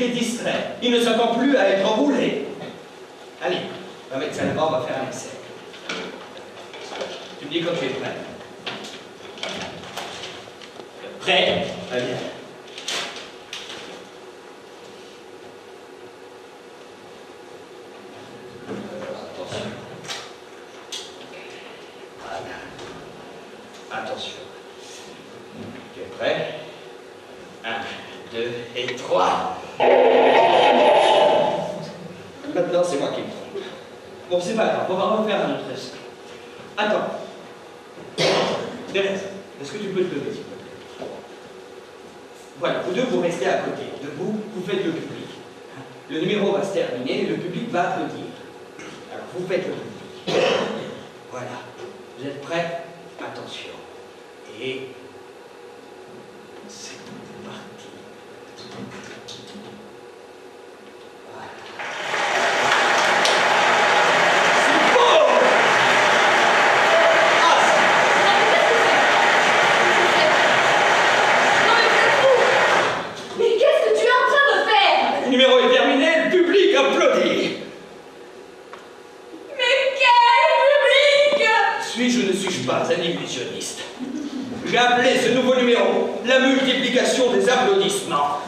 public est distrait. Il ne s'attend plus à être enroulé. Allez, on va mettre ça là-bas, on va faire un essai. Tu me dis quand tu es prêt. Prêt? Très bien. Attention. Voilà. Attention. Tu es prêt? 1, 2 et 3. Maintenant, c'est moi qui me trompe. Bon, c'est pas grave, on va refaire un autre essai. Attends. Thérèse, est-ce que tu peux te lever, s'il te plaît? Voilà, vous deux, vous restez à côté. Debout, vous faites le public. Le numéro va se terminer et le public va applaudir. Alors, vous faites le public. Voilà. Vous êtes prêts? Attention. Et... c'est parti. J'ai appelé ce nouveau numéro la multiplication des applaudissements.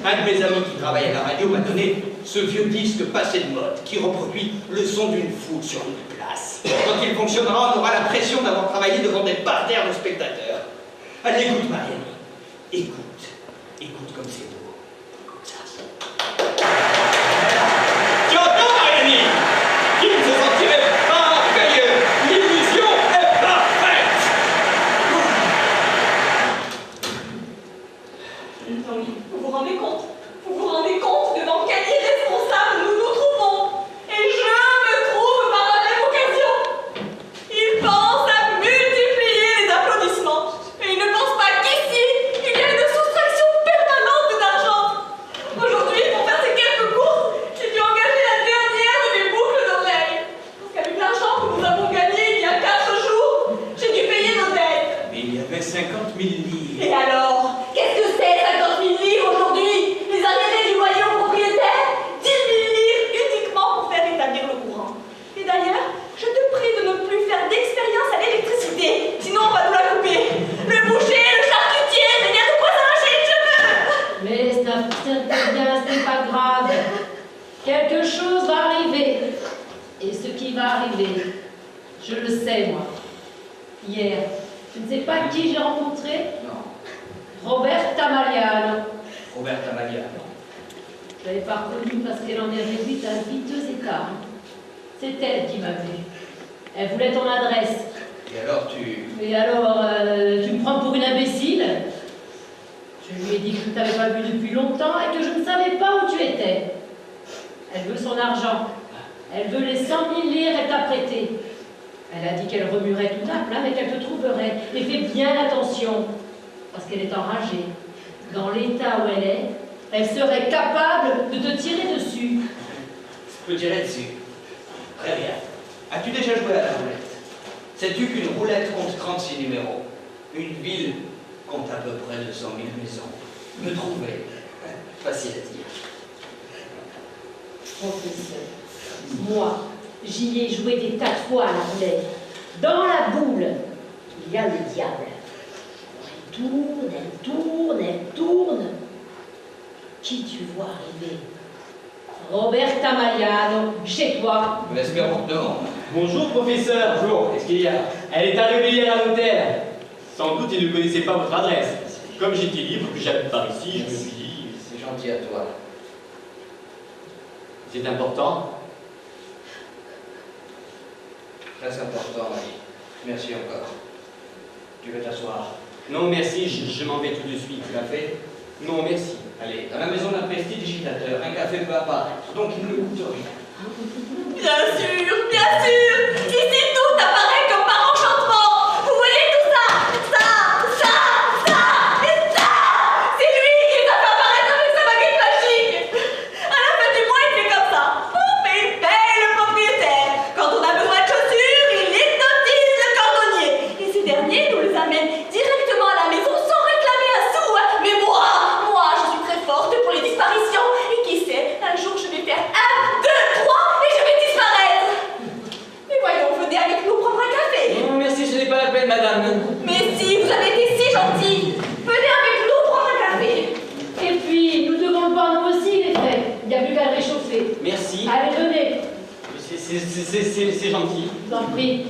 Un de mes amis qui travaille à la radio m'a donné ce vieux disque passé de mode qui reproduit le son d'une foule sur une place. Quand il fonctionnera, on aura l'impression d'avoir travaillé devant des parterres de spectateurs. Allez, écoute, Marianne. Écoute. Écoute comme c'est beau. Écoute ça. Tu entends, Marianne? Qui ne se sentirait pas orgueilleux? L'illusion est parfaite. Oui, vous vous rendez compte? Vous vous rendez compte devant quel irresponsable nous nous trouvons? Et je me trouve par la même occasion. Il pense à multiplier les applaudissements. Et il ne pense pas qu'ici, il y a une soustraction permanente d'argent. Aujourd'hui, pour faire ces quelques courses, j'ai dû engager la dernière de mes boucles d'oreilles. Parce qu'avec l'argent que nous avons gagné il y a 4 jours, j'ai dû payer nos dettes. Mais il y avait 50 000 livres. Et alors? Qu'est-ce que c'est 50 000 livres aujourd'hui? Les arriérés du loyer aux propriétaires? 10 000 livres uniquement pour faire établir le courant. Et d'ailleurs, je te prie de ne plus faire d'expérience à l'électricité, sinon on va nous la couper. Le boucher, le charcutier, mais il y a de quoi s'arracher les cheveux. Mais ce n'est pas grave. Quelque chose va arriver. Et ce qui va arriver, je le sais, moi. Hier, je ne sais pas qui j'ai rencontré. Non. Robert Tamaliano. Robert Tamaliano. Je l'avais pas reconnue parce qu'elle en est réduite à piteux état. C'est elle qui m'a vue. Elle voulait ton adresse. Et alors tu... Et alors, tu me prends pour une imbécile? Je lui ai dit que je ne t'avais pas vu depuis longtemps et que je ne savais pas où tu étais. Elle veut son argent. Elle veut les 100 000 livres qu'elle t'a prêtées. Elle a dit qu'elle remuerait tout à plat, mais qu'elle te trouverait. Et fais bien attention, parce qu'elle est enragée. Dans l'état où elle serait capable de te tirer dessus. Je peux tirer dessus. Très bien. As-tu déjà joué à la roulette? Sais-tu qu'une roulette compte 36 numéros? Une ville compte à peu près 200 000 maisons. Me trouver, facile à dire. Professeur, moi, j'y ai joué des tas de fois à la roulette. Dans la boule, il y a le diable. Elle tourne, elle tourne, elle tourne. Qui tu vois arriver? Robert Tamaliano, chez toi. Nous l'espérons dehors. Bonjour, professeur. Bonjour, qu'est-ce qu'il y a? Elle est arrivée hier à l'hôtel. Sans doute, il ne connaissait pas votre adresse. Comme j'étais libre, que j'habite par ici, je me suis dit... C'est gentil à toi. C'est important? Très important, oui. Merci encore. Tu veux t'asseoir? Non, merci, je m'en vais tout de suite. Café? Non, merci. Allez, dans la maison d'un prestidigitateur, un café peut apparaître, donc il ne coûte rien. Bien sûr, bien sûr. Ici, tout apparaît comme par enchantement. Vous voyez tout ça? Ça et ça. C'est lui qui les a fait apparaître avec sa baguette magique. À la fin du mois, il fait comme ça. Et il paye le propriétaire. Quand on a besoin de chaussures, il hypnotise le cordonnier. Et ce dernier nous les amène directement à la maison sans réclamer un sou. Mais moi, je suis très forte pour les disparitions. Et C'est gentil. Je t'en prie.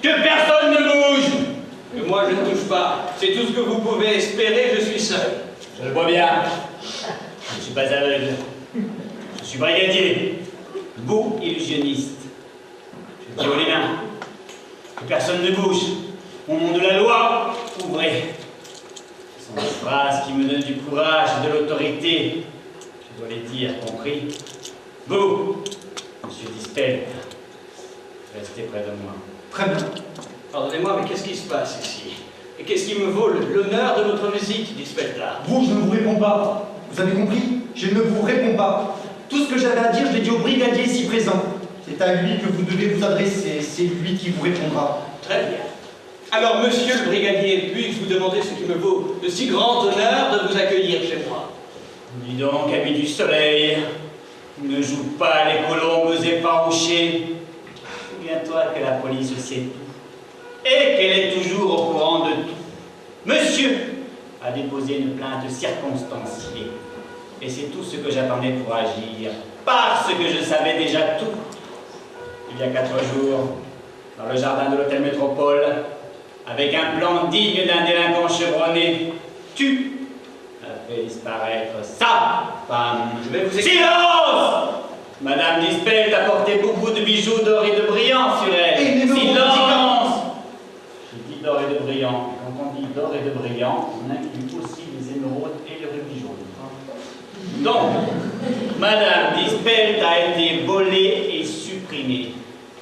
Que personne ne bouge! Que moi je ne touche pas. C'est tout ce que vous pouvez espérer, je suis seul. Je le vois bien. Je ne suis pas aveugle. Je suis brigadier. Beau illusionniste. Je dis haut les mains. Que personne ne bouge. Au nom de la loi, ouvrez. Ce sont des phrases qui me donnent du courage et de l'autorité. Je dois les dire, compris? Vous, monsieur Dispel, restez près de moi. Très bien. Pardonnez-moi, mais qu'est-ce qui se passe ici? Et qu'est-ce qui me vaut l'honneur de votre visite, Dispelta? Vous, je ne vous réponds pas. Vous avez compris? Je ne vous réponds pas. Tout ce que j'avais à dire, je l'ai dit au brigadier ici présent. C'est à lui que vous devez vous adresser. C'est lui qui vous répondra. Très bien. Alors, monsieur le brigadier, puis-je vous demander ce qui me vaut de si grand honneur de vous accueillir chez moi? Dis donc, ami du soleil, ne joue pas les colombes effarouchées. Souviens-toi que la police sait tout et qu'elle est toujours au courant de tout. Monsieur a déposé une plainte circonstanciée et c'est tout ce que j'attendais pour agir, parce que je savais déjà tout. Il y a 4 jours, dans le jardin de l'hôtel Métropole, avec un plan digne d'un délinquant chevronné, tu as fait disparaître sa femme. Je vais vous Silence! Madame Dispel a porté beaucoup de bijoux d'or et de brillant sur elle. Et ne me Silence! J'ai dit d'or et de brillant. Et quand on dit d'or et de brillant, on inclut aussi les émeraudes et le rubis jaune. Donc, Madame Dispel a été volée et supprimée.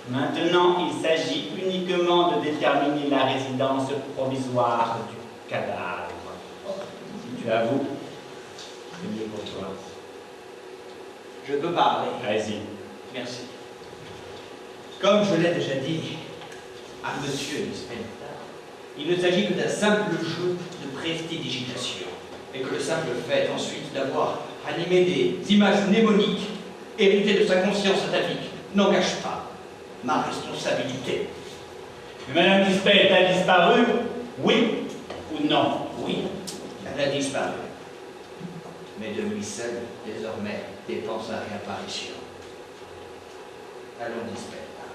Maintenant, il s'agit uniquement de déterminer la résidence provisoire du cadavre. Si tu avoues, c'est mieux pour toi. Je peux parler. Allez-y. Merci. Comme je l'ai déjà dit à monsieur Dispelta, il ne s'agit que d'un simple jeu de prestidigitation, et que le simple fait ensuite d'avoir animé des images mnémoniques héritées de sa conscience atavique n'engage pas ma responsabilité. Mais Madame Dispel a disparu? Oui ou non? Oui, elle a disparu. Mais de lui seul, désormais, dépend sa réapparition. Allons, Dispelta.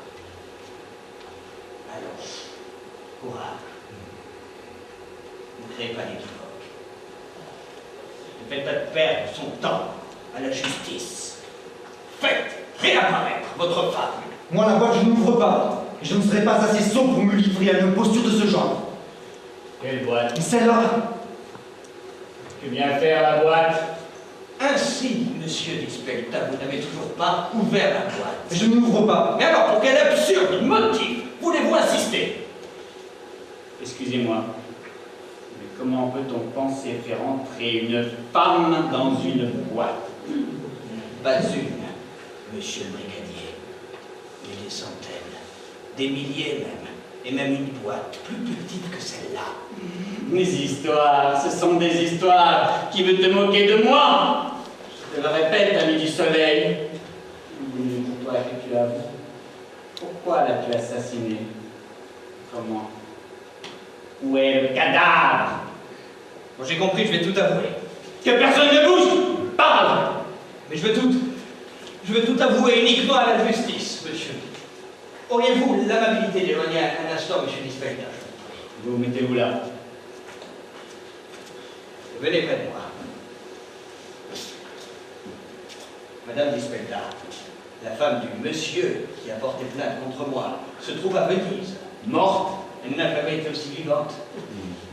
Allons. Courage. Ne créez pas d'équivoque. Ne faites pas perdre son temps à la justice. Faites réapparaître votre femme. Moi, la boîte, je n'ouvre pas. Et je ne serai pas assez sot pour me livrer à une posture de ce genre. Quelle boîte? Mais celle-là, Que vient faire la boîte? Ainsi, monsieur Dispelta, vous n'avez toujours pas ouvert la boîte. je n'ouvre pas. Mais alors, pour quel absurde motif voulez-vous insister? Excusez-moi, mais comment peut-on penser faire entrer une femme dans une boîte? Pas une, monsieur le brigadier, mais des centaines, des milliers même, et même une boîte plus petite que celle-là. Des histoires, ce sont des histoires. Qui veut te moquer de moi? Je te le répète, ami du soleil. Dis-toi que tu avoues. Pourquoi l'as-tu assassiné? Comment? Où est le cadavre? Bon, j'ai compris, je vais tout avouer. Que personne ne bouge! Parle! Mais je vais tout avouer uniquement à la justice, monsieur. Auriez-vous l'amabilité d'éloigner un instant, monsieur Dispelta? Vous mettez-vous là. Venez près de moi. Madame Dispelta, la femme du monsieur qui a porté plainte contre moi, se trouve à Venise. Morte? Elle n'a jamais été aussi vivante.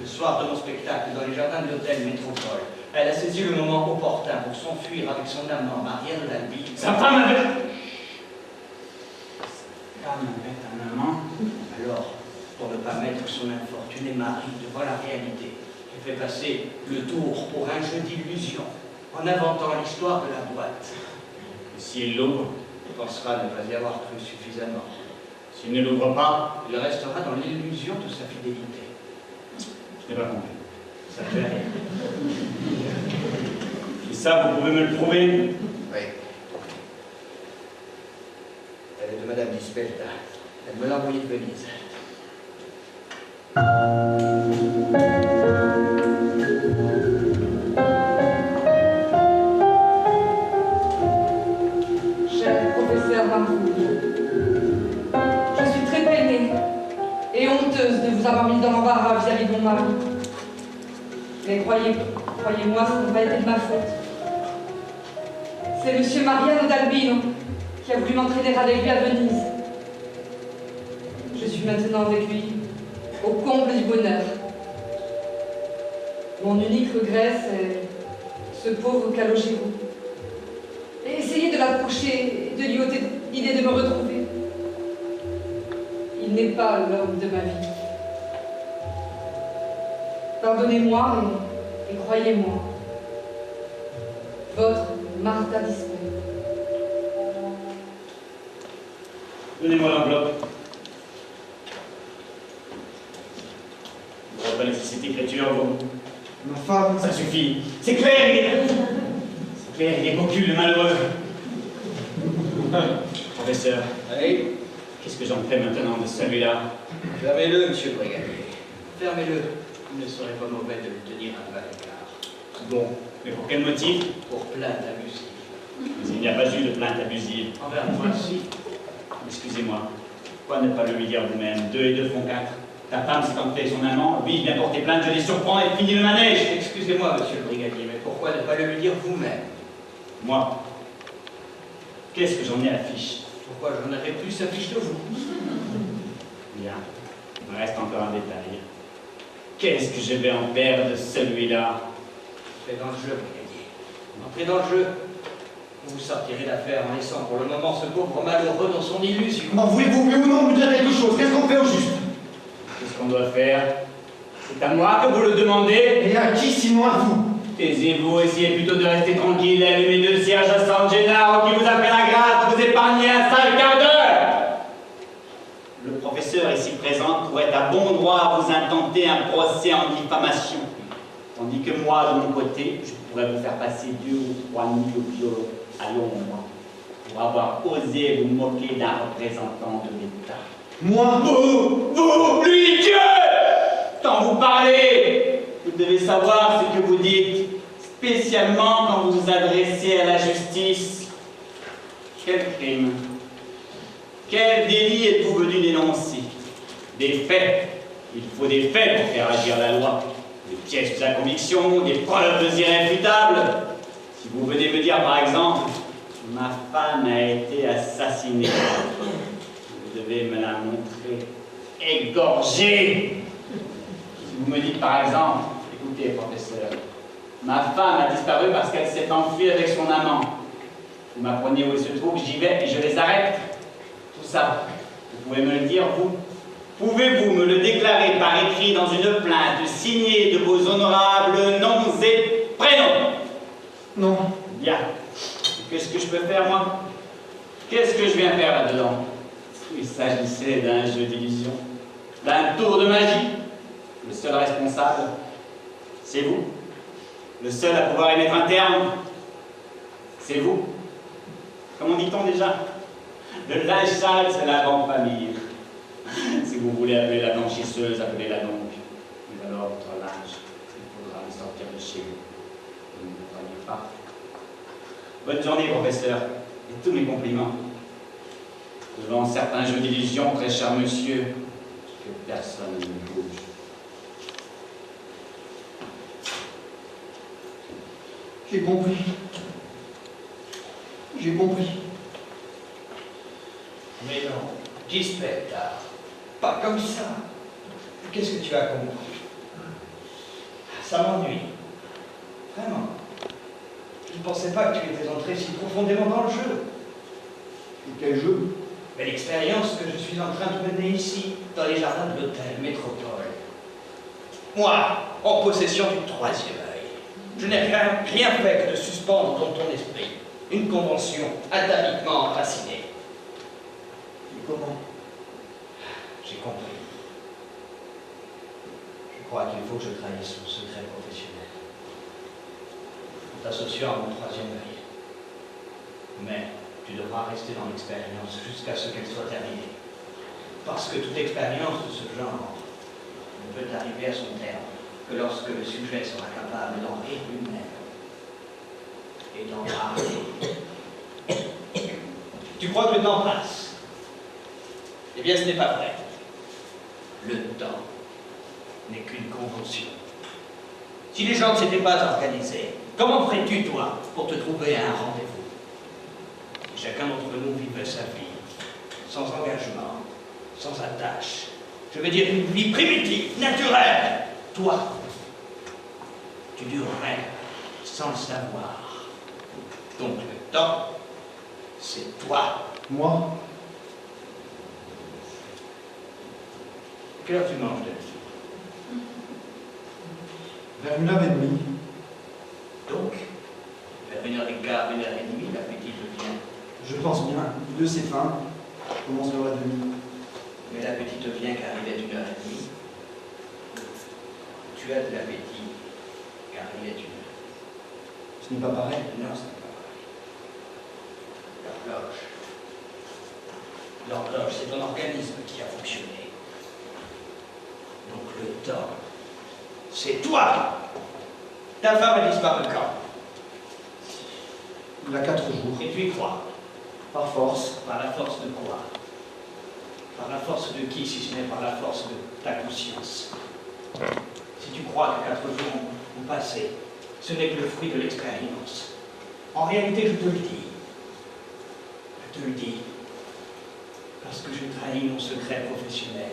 Le soir de mon spectacle, dans les jardins de l'hôtel Métropole, elle a saisi le moment opportun pour s'enfuir avec son amant, Marianne Lalby. Sa femme avait... Sa femme avait un amant? Alors, pour ne pas mettre son infortuné mari devant la réalité, j'ai fait passer le tour pour un jeu d'illusion, en inventant l'histoire de la boîte. Et s'il l'ouvre? Il pensera ne pas y avoir cru suffisamment. S'il ne l'ouvre pas? Il restera dans l'illusion de sa fidélité. Je n'ai pas compris. Ça fait rien. Et ça, vous pouvez me le prouver? Oui. Elle est de Madame Dispelta. Elle me l'a envoyée de Venise. avoir mis dans l'embarras vis-à-vis de mon mari. Mais croyez-moi, ce n'a pas été de ma faute. C'est monsieur Mariano d'Albino qui a voulu m'entraîner avec lui à Venise. Je suis maintenant avec lui, au comble du bonheur. Mon unique regret, c'est ce pauvre Calogero. Et essayer de l'approcher et de lui ôter l'idée de me retrouver. Il n'est pas l'homme de ma vie. Pardonnez-moi et croyez-moi. Votre Martha Disper. Donnez-moi l'enveloppe. Vous reconnaissez cette écriture, vous? Ma femme... Ça suffit. C'est clair, c'est clair, il est cocu, le malheureux. Professeur, Oui, qu'est-ce que j'en fais maintenant de celui-là? fermez-le, monsieur le brigadier. Fermez-le. Il ne serait pas mauvais de le tenir un peu à l'écart. Bon, mais pour quel motif? Pour plainte abusive. Mais il n'y a pas eu de plainte abusive. Envers moi, si. Excusez-moi, pourquoi ne pas le lui dire vous-même? 2 et 2 font 4. Ta femme s'est entrée son amant, lui il vient porter plainte, je les surprends et fini le manège. Excusez-moi, monsieur le brigadier, mais pourquoi ne pas le lui dire vous-même? Moi, qu'est-ce que j'en ai à fiche? Pourquoi j'en aurais plus à fiche de vous? Bien, il me reste encore un détail. Qu'est-ce que je vais en faire de celui-là? Entrez dans le jeu, brigadier. Entrez dans le jeu. Vous sortirez d'affaire en laissant pour le moment ce pauvre malheureux dans son illusion. Comment voulez-vous, oui ou non, me dire quelque chose? Qu'est-ce qu'on fait au juste? Qu'est-ce qu'on doit faire? C'est à moi que vous le demandez? Et à qui sinon à vous? Taisez-vous, essayez plutôt de rester tranquille et allumez 2 cierges à San Gennaro qui vous a fait la grâce de vous épargner un sale quart d'heure. Le professeur ici présent pourrait à bon droit vous intenter un procès en diffamation, tandis que moi, de mon côté, je pourrais vous faire passer 2 ou 3 nuits au violon à l'ombre pour avoir osé vous moquer d'un représentant de l'État. Moi? Vous, lui, Dieu! Quand vous parlez, vous devez savoir ce que vous dites, spécialement quand vous vous adressez à la justice. Quel crime? Quel délit êtes-vous venu dénoncer? Des faits. Il faut des faits pour faire agir la loi. Des pièces de la conviction, des preuves irréfutables. Si vous venez me dire, par exemple, ma femme a été assassinée, vous devez me la montrer égorgée. Si vous me dites, par exemple, écoutez, professeur, ma femme a disparu parce qu'elle s'est enfuie avec son amant. Vous m'apprenez où elle se trouve, j'y vais et je les arrête. Tout ça, vous pouvez me le dire, vous? Pouvez-vous me le déclarer par écrit dans une plainte signée de vos honorables noms et prénoms? Non. Bien. Qu'est-ce que je peux faire, moi? Qu'est-ce que je viens faire là-dedans? Il s'agissait d'un jeu d'illusion, d'un tour de magie. Le seul responsable, c'est vous. Le seul à pouvoir y mettre un terme, c'est vous. Comment dit-on déjà? Le linge sale, c'est la grande famille. Si vous voulez appeler la blanchisseuse, appelez-la donc. Mais alors, votre linge, il faudra le sortir de chez vous. Vous ne le croyez pas? Bonne journée, professeur, et tous mes compliments. Devant certains jeux d'illusion, très cher monsieur, que personne ne bouge. J'ai compris. J'ai compris. Mais non, Gispetta, pas comme ça. Qu'est-ce que tu as compris? Ça m'ennuie. Vraiment. Je ne pensais pas que tu étais entré si profondément dans le jeu. Et quel jeu? Mais l'expérience que je suis en train de mener ici, dans les jardins de l'hôtel Métropole. Moi, en possession du 3e œil, je n'ai rien fait que de suspendre dans ton esprit une convention ataviquement enracinée. Et comment? J'ai compris. Je crois qu'il faut que je trahisse mon secret professionnel. En t'associant à mon 3e œil. Mais tu devras rester dans l'expérience jusqu'à ce qu'elle soit terminée. Parce que toute expérience de ce genre ne peut arriver à son terme que lorsque le sujet sera capable d'en rire lui-même et d'en parler. Tu crois que le temps passe? Eh bien, ce n'est pas vrai. Le temps n'est qu'une convention. Si les gens ne s'étaient pas organisés, comment ferais-tu, toi, pour te trouver à un rendez-vous? Si chacun d'entre nous vivait sa vie, sans engagement, sans attache, je veux dire une vie primitive, naturelle, toi, tu durerais sans le savoir. Donc le temps, c'est toi. Moi? Quelle heure tu manges, Delphine? Vers 1h30. Donc, vers 1h15, 1h30, l'appétit devient. Je pense bien. Deux, c'est faim. Je commence vers 1h30. Mais l'appétit te vient qu'arriver à 1h30. Tu as de l'appétit qu'arriver à 1h. Ce n'est pas pareil. Non, ce n'est pas pareil. L'horloge, c'est ton organisme qui a fonctionné. Donc le temps, c'est toi. Ta femme a disparu quand? Il y a 4 jours. Et tu y crois? Par force. Par la force de quoi? Par la force de qui, si ce n'est par la force de ta conscience? Si tu crois que 4 jours ont passé, ce n'est que le fruit de l'expérience. En réalité, je te le dis. Je te le dis. Parce que je trahis mon secret professionnel.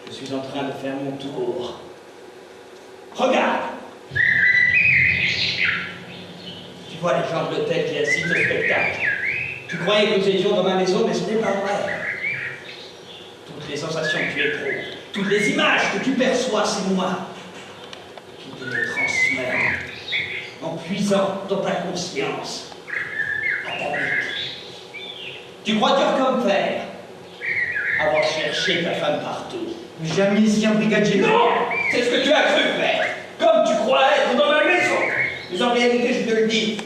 Je suis en train de faire mon tour. Regarde! Tu vois les gens de l'hôtel qui assistent au spectacle. Tu croyais que nous étions dans ma maison, mais ce n'est pas vrai. Toutes les sensations que tu éprouves, toutes les images que tu perçois, c'est moi qui te les transmets en puisant dans ta conscience, atomique. Tu crois dur comme fer, avoir cherché ta femme partout. Jamais ici un brigadier. Non! C'est ce que tu as cru faire, comme tu crois être dans ma maison. Mais en réalité, je te le dis,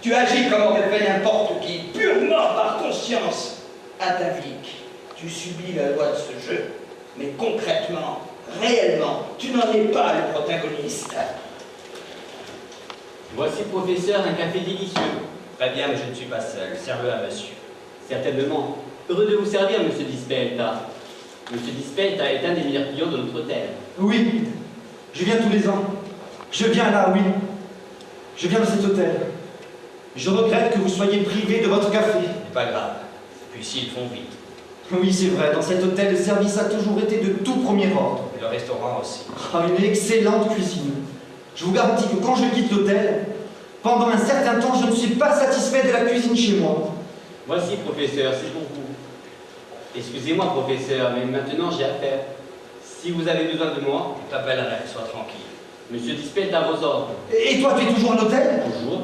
tu agis comme aurait fait n'importe qui, purement par conscience atavique. Tu subis la loi de ce jeu, mais concrètement, réellement, tu n'en es pas le protagoniste. Voici, professeur, un café délicieux. Très bien, mais je ne suis pas seul. Serve-le à monsieur. Certainement. Heureux de vous servir, monsieur Dispelta. Monsieur Dispelta est un des meilleurs clients de notre hôtel. Oui. Je viens tous les ans. Je viens là, oui. Je viens de cet hôtel. Je regrette que vous soyez privé de votre café. C'est pas grave. Puis s'ils font vite. Oui, c'est vrai. Dans cet hôtel, le service a toujours été de tout premier ordre. Et le restaurant aussi. Ah, une excellente cuisine. Je vous garantis que quand je quitte l'hôtel, pendant un certain temps, je ne suis pas satisfait de la cuisine chez moi. Voici, professeur, c'est pour vous. Excusez-moi, professeur, mais maintenant j'ai affaire. Si vous avez besoin de moi, Je t'appellerai, sois tranquille. monsieur Dispelta à vos ordres. Et toi, tu es toujours à l'hôtel? Bonjour.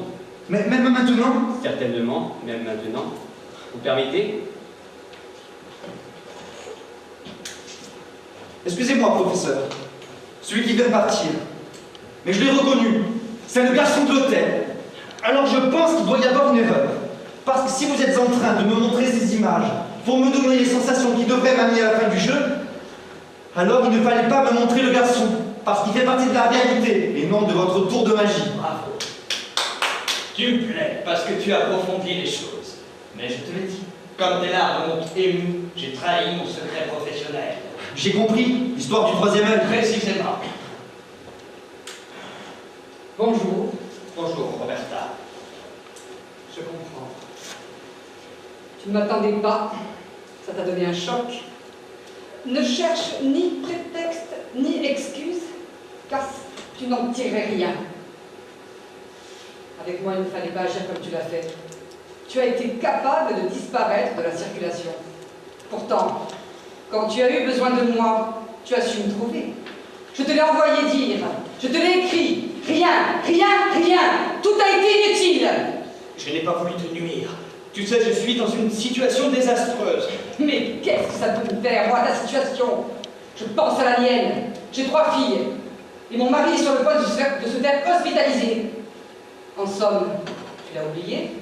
Mais même maintenant? Certainement, même maintenant. Vous permettez? Excusez-moi, professeur. Celui qui vient de partir. Mais je l'ai reconnu. C'est le garçon de l'hôtel. Alors je pense qu'il doit y avoir une erreur. Parce que si vous êtes en train de me montrer ces images pour me donner les sensations qui devraient m'amener à la fin du jeu, alors il ne fallait pas me montrer le garçon. Parce qu'il fait partie de la réalité et non de votre tour de magie. Bravo. Tu me plais parce que tu approfondis les choses. Mais je te l'ai dit, comme tes larmes m'ont ému, j'ai trahi mon secret professionnel. J'ai compris l'histoire du troisième œil. Précisément. Bonjour. Bonjour, Roberta. Je comprends. Tu ne m'attendais pas. Ça t'a donné un choc. Ne cherche ni prétexte ni excuse, car tu n'en tirerais rien. Avec moi, il ne fallait pas agir comme tu l'as fait. Tu as été capable de disparaître de la circulation. Pourtant, quand tu as eu besoin de moi, tu as su me trouver. Je te l'ai envoyé dire, je te l'ai écrit. Rien, rien, rien. Tout a été inutile. Je n'ai pas voulu te nuire. Tu sais, je suis dans une situation désastreuse. Mais qu'est-ce que ça peut me faire, moi, ta situation? Je pense à la mienne. J'ai 3 filles. Et mon mari est sur le point de se faire hospitaliser. En somme, tu l'as oublié?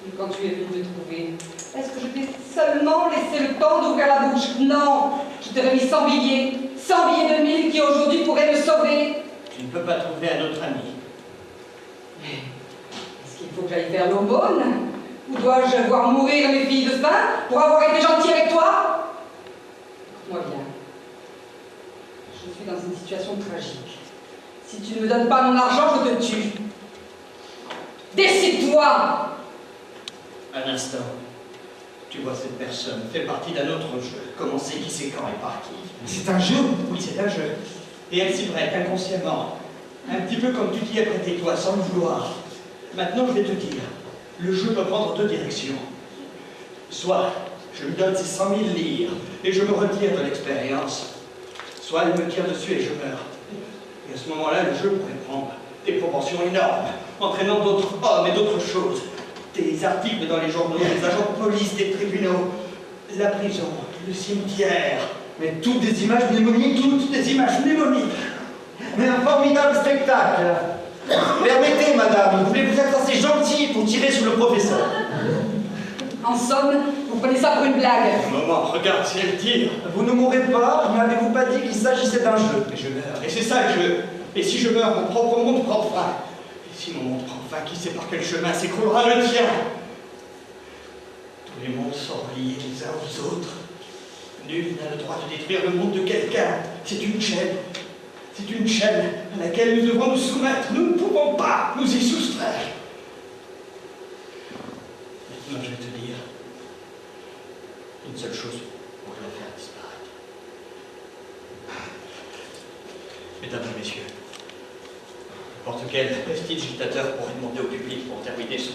Et quand tu es venu me trouver, est-ce que je t'ai seulement laissé le temps d'ouvrir la bouche? Non, je t'ai remis 100 billets. 100 billets de 1000 qui aujourd'hui pourraient me sauver. Tu ne peux pas trouver un autre ami. Mais est-ce qu'il faut que j'aille faire l'aumône? Ou dois-je voir mourir mes filles de faim pour avoir été gentil avec toi? Moi bien. Je suis dans une situation tragique. Si tu ne me donnes pas mon argent, je te tue. Décide-toi! Un instant. Tu vois, cette personne fait partie d'un autre jeu. Comment c'est qui c'est quand et par qui? C'est un jeu? Oui, c'est un jeu. Et elle s'y prête inconsciemment. Un petit peu comme tu t'y es prêté toi, sans le vouloir. Maintenant, je vais te dire. Le jeu peut prendre deux directions. Soit je lui donne ses 100 000 livres et je me retire de l'expérience. Soit elle me tire dessus et je meurs. Et à ce moment-là, le jeu pourrait prendre des proportions énormes, entraînant d'autres hommes et d'autres choses. Des articles dans les journaux, des agents de police, des tribunaux, la prison, le cimetière. Mais toutes des images mnémoniques. Toutes des images mnémoniques. Mais un formidable spectacle. Permettez, madame, voulez-vous être assez gentil pour tirer sur le professeur? En somme, vous prenez ça pour une blague. Un moment, regarde si elle tire. Vous ne mourrez pas, n'avez-vous pas dit qu'il s'agissait d'un jeu? Mais je meurs, et c'est ça le jeu. Et si je meurs, mon propre monde prend fin. Et si mon monde prend fin, qui sait par quel chemin s'écroulera le tien? Tous les mondes sont reliés les uns aux autres. Nul n'a le droit de détruire le monde de quelqu'un. C'est une chaîne. C'est une chaîne à laquelle nous devons nous soumettre. Nous ne pouvons pas nous y soustraire. Maintenant, je vais te dire une seule chose pour la faire disparaître. Mesdames et messieurs, n'importe quel prestidigitateur pourrait demander au public pour terminer son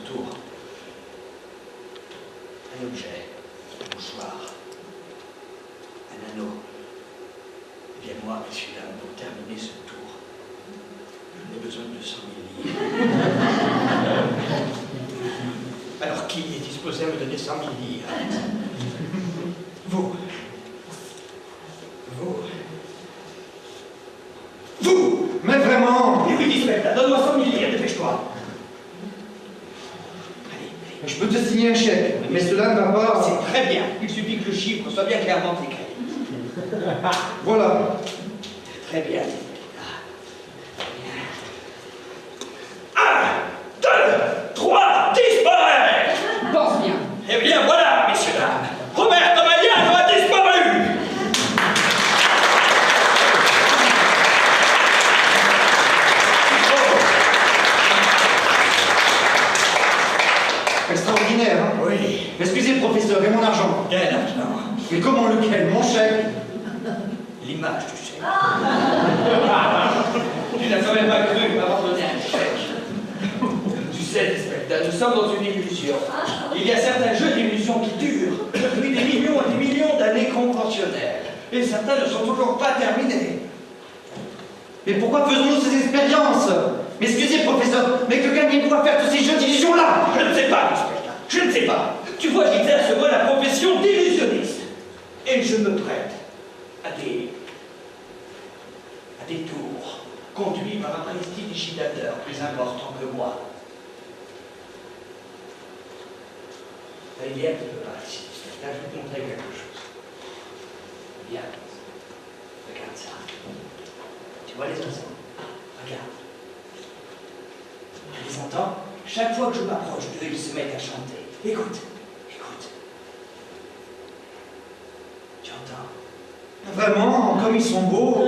tour. Un objet, un mouchoir, un anneau. Eh bien moi, messieurs, dames, pour terminer ce tour, je n'ai besoin de 100 000 livres. Alors qui est disposé à me donner 100 000 livres? Vous. Vous. Vous! Mais vraiment! Oui, Dispecta, donne-moi 100 000 livres, dépêche-toi. Mais je peux te signer un chèque, mais cela ne va pas... C'est très bien, il suffit que le chiffre soit bien clairement écrit. Voilà. Très bien. 1, 2, 3, disparaît! Pense bien. Eh bien voilà, messieurs, dames, Roberto Magliano a disparu! Extraordinaire, hein? Oui. Excusez, professeur, et mon argent? Quel argent? Mais comment lequel? Mon chèque? L'image du chèque. Tu n'as quand même pas cru m'avoir donné un chèque. Tu sais, Dispecta, nous sommes dans une illusion. Il y a certains jeux d'illusion qui durent depuis des millions et des millions d'années conventionnelles. Et certains ne sont toujours pas terminés. Mais pourquoi faisons-nous ces expériences? Mais excusez, professeur, mais que gagnez-vous à faire tous ces jeux d'illusion-là? Je ne sais pas, Dispecta, je ne sais pas. Tu vois, j'exerce moi la profession d'illusionniste. Et je me prête à des tours conduits par un prestidigitateur plus important que moi. Il y a un petit peu par ici. Là, je vais te montrer quelque chose. Viens. Regarde ça. Tu vois les oiseaux? Regarde. Tu les entends? Chaque fois que je m'approche d'eux, ils se mettent à chanter. Écoute. Écoute. Tu entends? Vraiment, comme ils sont beaux.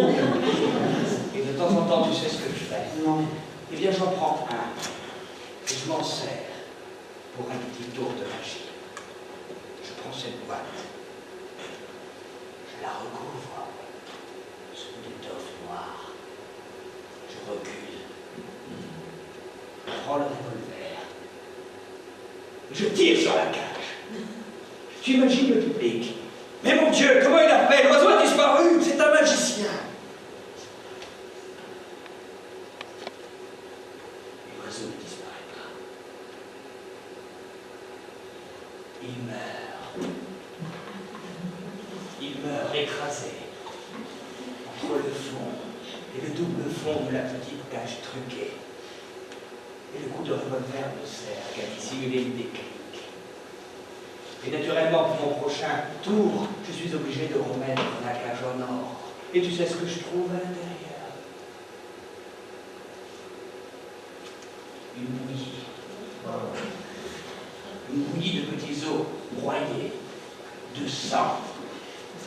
Et de temps en temps, tu sais ce que je fais? Non. Eh bien, j'en prends un. Et je m'en sers pour un petit tour de magie. Je prends cette boîte. Je la recouvre sous d'étoffe noire. Je recule. Je prends le revolver. Je tire sur la cage. Tu imagines le public? Mais mon Dieu, comment il a fait? L'oiseau a disparu, c'est un magicien. L'oiseau ne disparaît pas. Il meurt. Il meurt écrasé entre le fond et le double fond de la petite cage truquée. Et le coup de revolver me sert qu'à dissimuler le déclic. Et naturellement, pour mon prochain tour, je suis obligé de remettre la cage en or. Et tu sais ce que je trouve à l'intérieur? Une bouillie. Une bouillie de petits os broyés, de sang,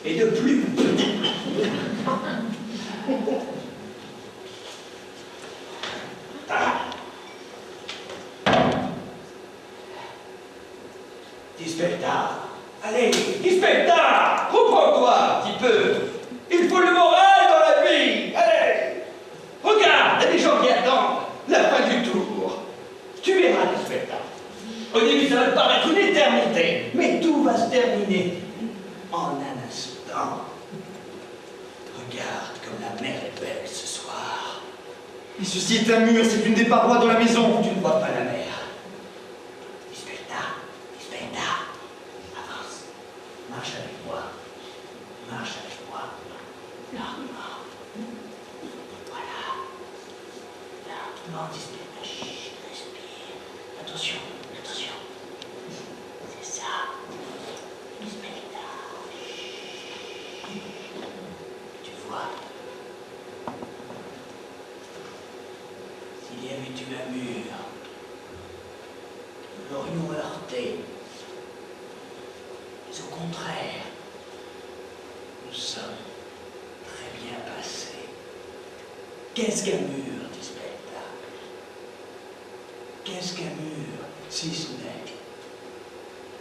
Et de plus. Dispecta. Allez, Dispecta! Reprends-toi un petit peu. Il faut le moral dans la vie. Allez! Regarde, il y a des gens qui attendent la fin du tour. Tu verras, Dispecta. Au début, ça va te paraître une éternité, mais tout va se terminer en un instant. Regarde comme la mer est belle ce soir. Mais ceci est un mur, c'est une des parois de la maison. Tu ne vois pas la mer. Dispecta, Dispecta, avance. Marche avec moi. Marche avec moi. Lentement. Voilà. Lentement, Dispecta. Chut, respire. Attention, attention. C'est ça. Dispecta. Tu vois? S'il y avait eu un mur, nous l'aurions heurté. Mais au contraire, nous sommes très bien passés. Qu'est-ce qu'un mur, Dispecta? Qu'est-ce qu'un mur, si ce n'est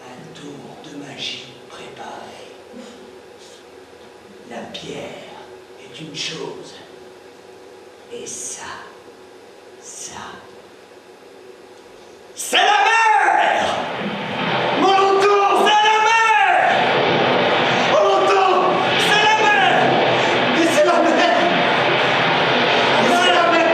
un tour de magie préparé? La pierre est une chose, et ça, c'est la mer! On l'entend! C'est la mer! On l'entend! C'est la mer! Et c'est la mer! Et c'est la mer!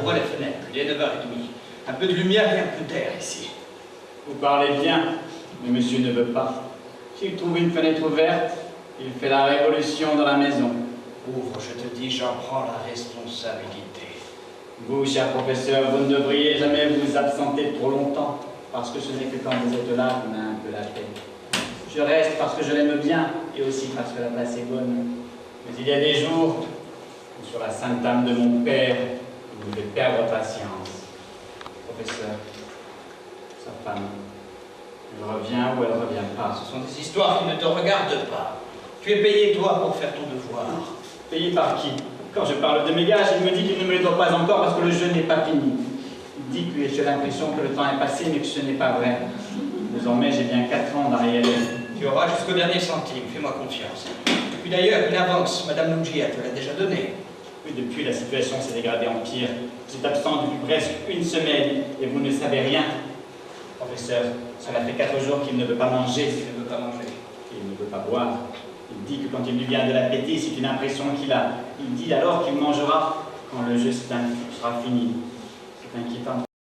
Ouvre les fenêtres, il est 9h30. Un peu de lumière et un peu d'air ici. Vous parlez bien, mais monsieur ne veut pas. S'il trouve une fenêtre ouverte, il fait la révolution dans la maison. Ouvre, je te dis, j'en prends la responsabilité. Vous, cher professeur, vous ne devriez jamais vous absenter trop longtemps, parce que ce n'est que quand vous êtes là qu'on a un peu la peine. Je reste parce que je l'aime bien, et aussi parce que la place est bonne. Mais il y a des jours où, sur la sainte âme de mon père, vous devez perdre patience. Professeur, sa femme, elle revient ou elle ne revient pas. Ce sont des histoires qui ne te regardent pas. Tu es payé, toi, pour faire ton devoir. Payé par qui? Quand je parle de mes gages, il me dit qu'il ne me les doit pas encore parce que le jeu n'est pas fini. Il dit que j'ai l'impression que le temps est passé, mais que ce n'est pas vrai. Désormais, j'ai bien 4 ans derrière elle. Tu auras jusqu'au dernier centime, fais-moi confiance. Et puis d'ailleurs, une avance, Madame Lugia te l'a déjà donnée. Oui, depuis, la situation s'est dégradée en pire. Vous êtes absent depuis presque une semaine et vous ne savez rien. Professeur, cela fait 4 jours qu'il ne veut pas manger. Il ne veut pas manger. Il ne veut pas boire. Il dit que quand il lui vient de l'appétit, c'est une impression qu'il a. Il dit alors qu'il mangera quand le jeu sera fini. C'est inquiétant.